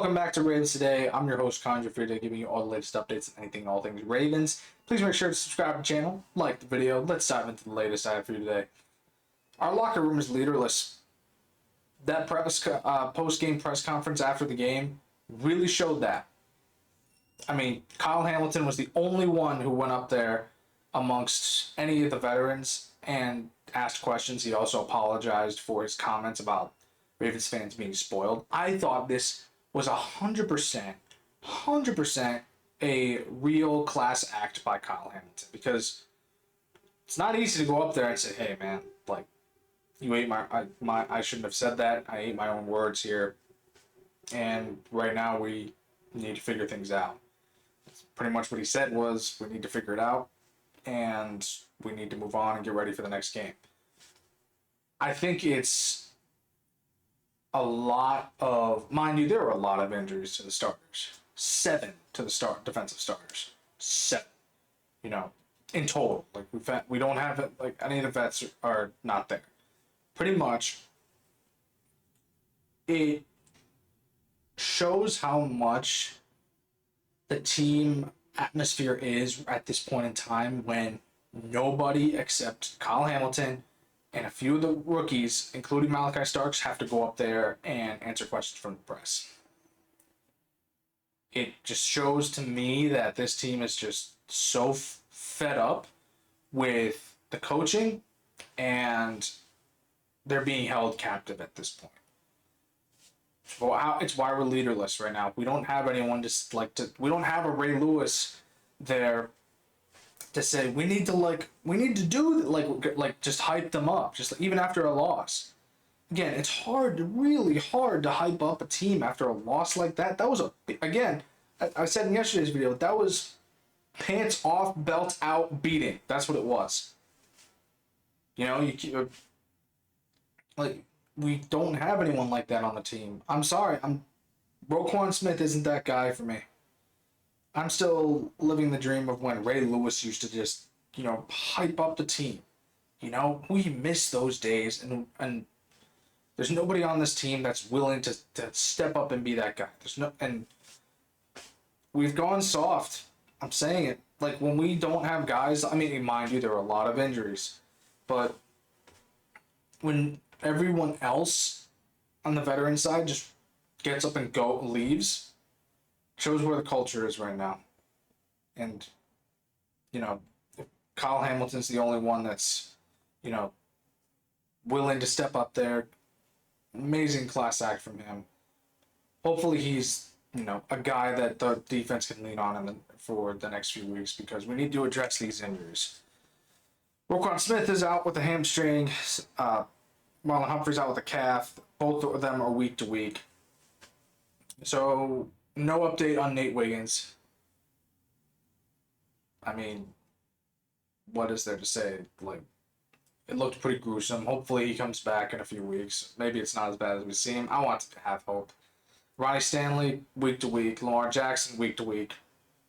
Welcome back to Ravens Today. I'm your host, Connor Gioffreda, giving you all the latest updates and anything, all things Ravens. Please make sure to subscribe to the channel, like the video. Let's dive into the latest I have for you today. Our locker room is leaderless. That post-game press conference after the game really showed that. I mean, Kyle Hamilton was the only one who went up there amongst any of the veterans and asked questions. He also apologized for his comments about Ravens fans being spoiled. I thought this was 100% a real class act by Kyle Hamilton, because it's not easy to go up there and say, "Hey, man, like, you ate I shouldn't have said that. I ate my own words here, and right now we need to figure things out." That's pretty much what he said was, we need to figure it out, and we need to move on and get ready for the next game. I think it's a lot of, mind you, there were a lot of injuries to the starters. 7 to the defensive starters. 7. In total. Like, we don't have it, like, any of the vets are not there. Pretty much, it shows how much the team atmosphere is at this point in time when nobody except Kyle Hamilton and a few of the rookies, including Malachi Starks, have to go up there and answer questions from the press. It just shows to me that this team is just so fed up with the coaching, and they're being held captive at this point. It's why we're leaderless right now. We don't have anyone we don't have a Ray Lewis there to say we need to do just hype them up, just even after a loss. Again, it's really hard to hype up a team after a loss like that. That was I said in yesterday's video, that was pants off, belt out beating. That's what it was. We don't have anyone like that on the team. I'm sorry. Roquan Smith isn't that guy for me. I'm still living the dream of when Ray Lewis used to just, hype up the team. We miss those days, and there's nobody on this team that's willing to step up and be that guy. And we've gone soft. I'm saying it. Like, when we don't have guys, I mean, mind you, there are a lot of injuries, but when everyone else on the veteran side just gets up and leaves, shows where the culture is right now. And, if Kyle Hamilton's the only one that's, willing to step up there, amazing class act from him. Hopefully he's, a guy that the defense can lean on for the next few weeks, because we need to address these injuries. Roquan Smith is out with a hamstring. Marlon Humphrey's out with a calf. Both of them are week to week. So, no update on Nate Wiggins. I mean, what is there to say? Like, it looked pretty gruesome. Hopefully he comes back in a few weeks. Maybe it's not as bad as we see him. I want to have hope. Ronnie Stanley, week to week. Lamar Jackson, week to week.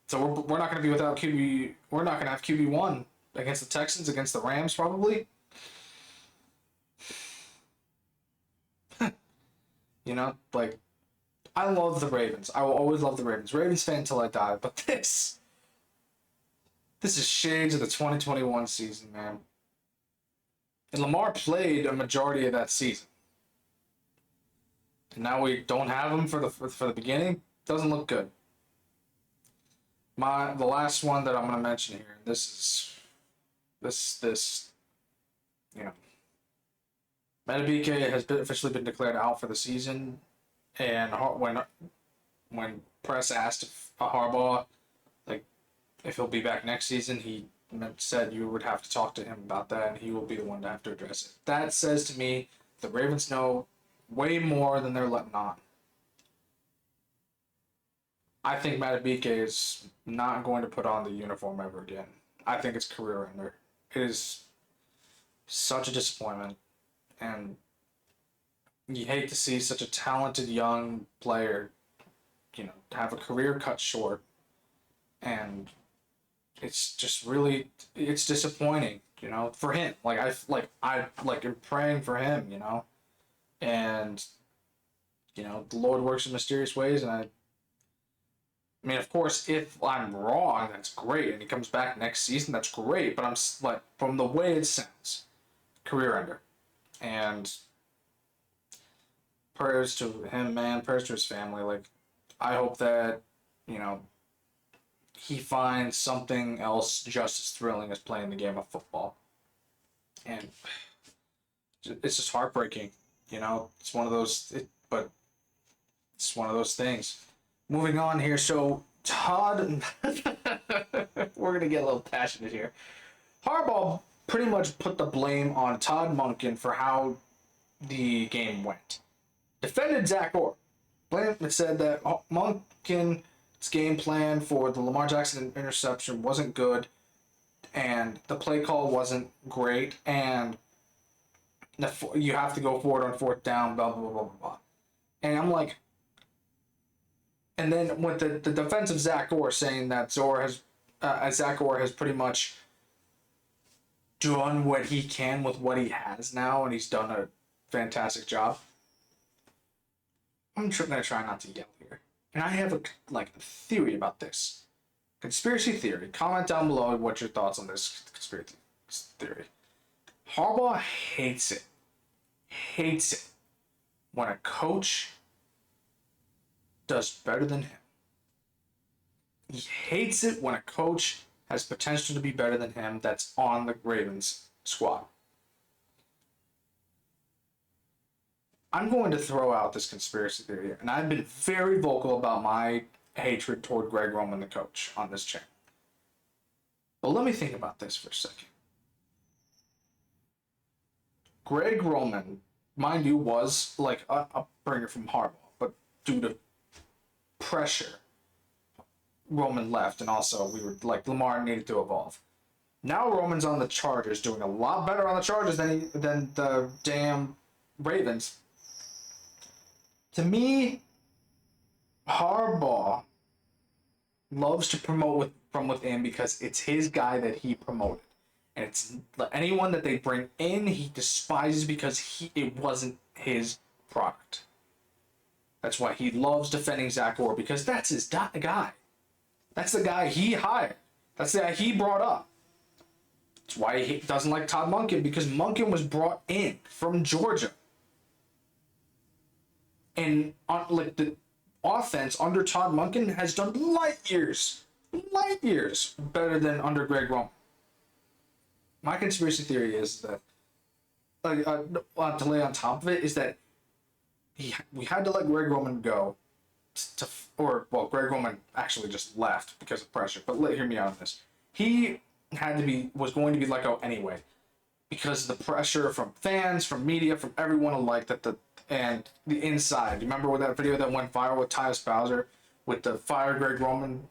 So we're not going to be without QB. We're not going to have QB1 against the Texans, against the Rams, probably. I love the Ravens. I will always love the Ravens. Ravens fan until I die. But this is shades of the 2021 season, man. And Lamar played a majority of that season. And now we don't have him for the beginning. Doesn't look good. The last one that I'm going to mention here. This Madubuike has officially been declared out for the season, and when press asked Harbaugh, if he'll be back next season, he said you would have to talk to him about that, and he will be the one to have to address it. That says to me the Ravens know way more than they're letting on. I think Madubuike is not going to put on the uniform ever again. I think it's career ender. It is such a disappointment. And you hate to see such a talented young player, have a career cut short. And it's just really, it's disappointing, for him. I am praying for him, and The Lord works in mysterious ways, and I mean, of course, if I'm wrong, that's great, and he comes back next season, that's great. But I'm like, from the way it sounds, career ender, and prayers to him, man. Prayers to his family. Like, I hope that you know he finds something else just as thrilling as playing the game of football. And it's just heartbreaking. It's one of those. But it's one of those things. Moving on here. So Todd, we're gonna get a little passionate here. Harbaugh pretty much put the blame on Todd Monken for how the game went. Defended Zach Orr. Blanton said that Monken's game plan for the Lamar Jackson interception wasn't good, and the play call wasn't great, and you have to go forward on fourth down, blah, blah, blah, blah, blah. And I'm like, and then with the defense of Zach Orr saying that Zach Orr has pretty much done what he can with what he has now, and he's done a fantastic job. I'm going to try not to yell here. And I have a theory about this. Conspiracy theory. Comment down below what your thoughts on this conspiracy theory. Harbaugh hates it. Hates it when a coach does better than him. He hates it when a coach has potential to be better than him that's on the Ravens squad. I'm going to throw out this conspiracy theory, and I've been very vocal about my hatred toward Greg Roman, the coach, on this channel. But let me think about this for a second. Greg Roman, mind you, was like a upbringer from Harbaugh, but due to pressure, Roman left, and also we were like, Lamar needed to evolve. Now Roman's on the Chargers, doing a lot better on the Chargers than the damn Ravens. To me, Harbaugh loves to promote from within because it's his guy that he promoted. And it's anyone that they bring in, he despises because it wasn't his product. That's why he loves defending Zach Orr, because that's his guy. That's the guy he hired. That's the guy he brought up. That's why he doesn't like Todd Monken, because Monken was brought in from Georgia. And the offense under Todd Monken has done light years better than under Greg Roman. My conspiracy theory is that, to lay on top of it, is that we had to let Greg Roman go, Greg Roman actually just left because of pressure. But hear me out on this. He was going to be let go anyway, because of the pressure from fans, from media, from everyone alike, and the inside. You remember with that video that went viral with Tyus Bowser, with the fire Greg Roman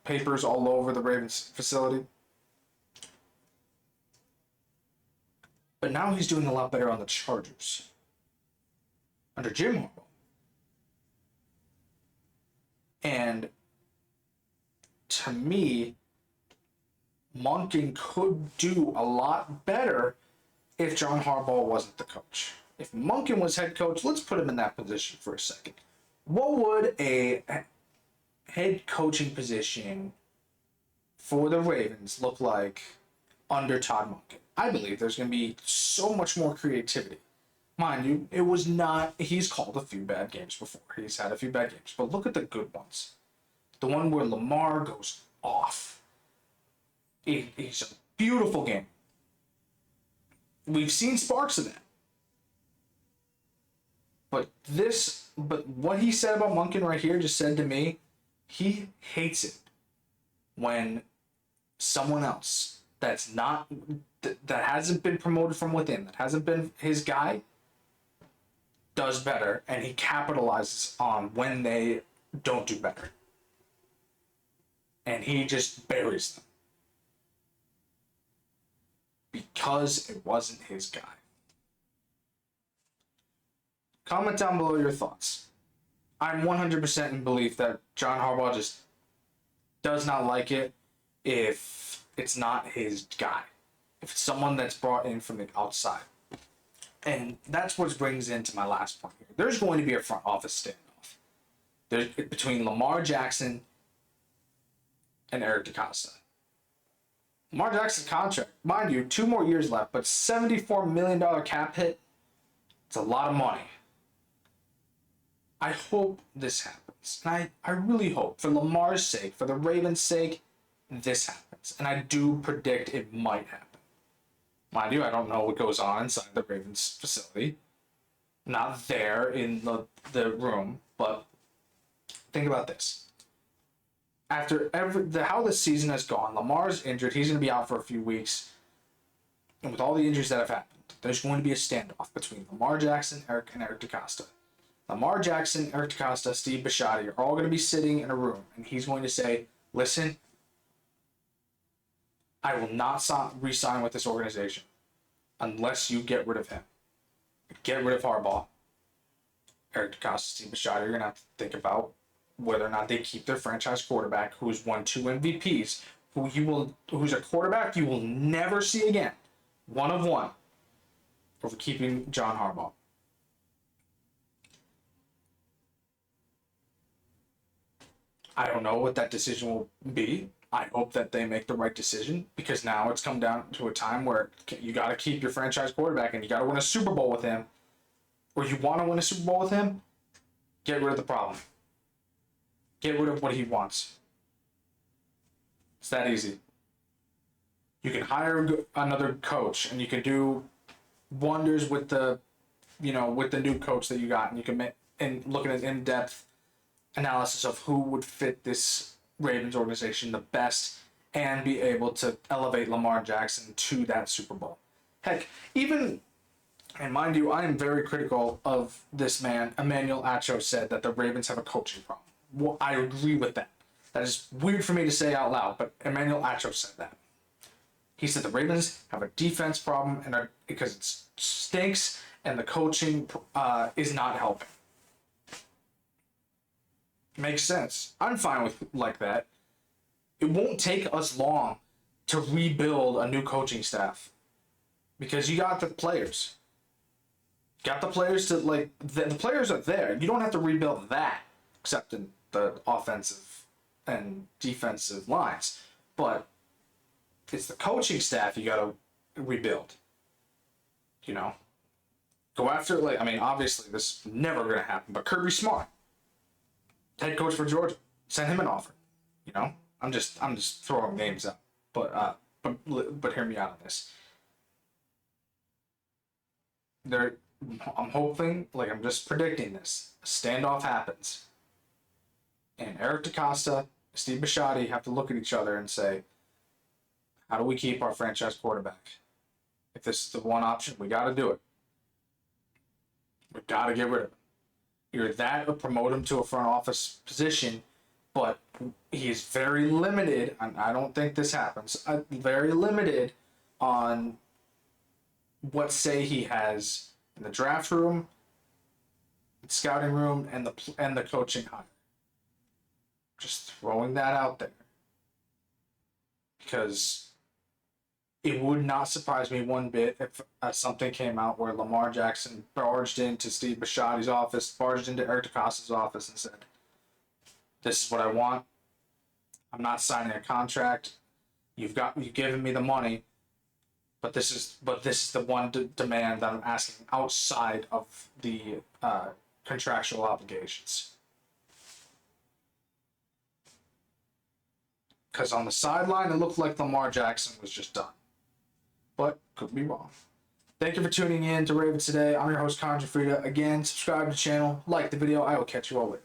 papers all over the Ravens facility? But now he's doing a lot better on the Chargers under Jim Harbaugh. And to me, Monken could do a lot better if John Harbaugh wasn't the coach. If Monken was head coach, let's put him in that position for a second. What would a head coaching position for the Ravens look like under Todd Monken? I believe there's going to be so much more creativity. Mind you, it was not... He's called a few bad games before. He's had a few bad games. But look at the good ones. The one where Lamar goes off. It's a beautiful game. We've seen sparks of that. But what he said about Monken right here just said to me, he hates it when someone else that hasn't been promoted from within, that hasn't been his guy, does better, and he capitalizes on when they don't do better. And he just buries them. Because it wasn't his guy. Comment down below your thoughts. I'm 100% in belief that John Harbaugh just does not like it if it's not his guy. If it's someone that's brought in from the outside. And that's what brings into my last point here. There's going to be a front office standoff. There's between Lamar Jackson and Eric DeCosta. Lamar Jackson's contract, mind you, 2 more years left, but $74 million cap hit. It's a lot of money. I hope this happens. And I really hope, for Lamar's sake, for the Ravens' sake, this happens. And I do predict it might happen. Mind you, I don't know what goes on inside the Ravens facility. Not there in the room, but think about this. After how the season has gone, Lamar's injured. He's going to be out for a few weeks. And with all the injuries that have happened, there's going to be a standoff between Lamar Jackson, and Eric DeCosta. Lamar Jackson, Eric DeCosta, Steve Bisciotti are all going to be sitting in a room, and he's going to say, listen, I will not re-sign with this organization unless you get rid of him. Get rid of Harbaugh. Eric DeCosta, Steve Bisciotti are going to have to think about whether or not they keep their franchise quarterback who's won 2 MVPs, who's a quarterback you will never see again, 1 of 1, over keeping John Harbaugh. I don't know what that decision will be. I hope that they make the right decision, because now it's come down to a time where you got to keep your franchise quarterback and you got to win a Super Bowl with him, or you want to win a Super Bowl with him, get rid of the problem. Get rid of what he wants. It's that easy. You can hire another coach and you can do wonders with the new coach that you got, and you can make, and looking at in-depth analysis of who would fit this Ravens organization the best and be able to elevate Lamar Jackson to that Super Bowl. Heck, even, and mind you, I am very critical of this man. Emmanuel Acho said that the Ravens have a coaching problem. Well, I agree with that. That is weird for me to say out loud, but Emmanuel Acho said that. He said the Ravens have a defense problem and because it stinks and the coaching is not helping. Makes sense. I'm fine with like that. It won't take us long to rebuild a new coaching staff because you got the players. Got the players to the players are there. You don't have to rebuild that, except in the offensive and defensive lines. But it's the coaching staff you got to rebuild. Go after obviously this is never going to happen. But Kirby Smart, head coach for Georgia, send him an offer. I'm just throwing names out. But hear me out on this. I'm hoping, I'm just predicting this. A standoff happens. And Eric DeCosta, Steve Bisciotti have to look at each other and say, how do we keep our franchise quarterback? If this is the one option, we got to do it. We got to get rid of him. Either that or promote him to a front office position, but he is very limited, and I don't think this happens, very limited on what say he has in the draft room, scouting room, and the coaching hire. Just throwing that out there. Because it would not surprise me one bit if something came out where Lamar Jackson barged into Steve Bisciotti's office, barged into Eric DeCosta's office and said, this is what I want. I'm not signing a contract. You've given me the money, but this is the one demand that I'm asking outside of the contractual obligations. Because on the sideline, it looked like Lamar Jackson was just done. But could be wrong. Thank you for tuning in to Ravens Today. I'm your host, Connor Gioffreda. Again, subscribe to the channel, like the video. I will catch you all later.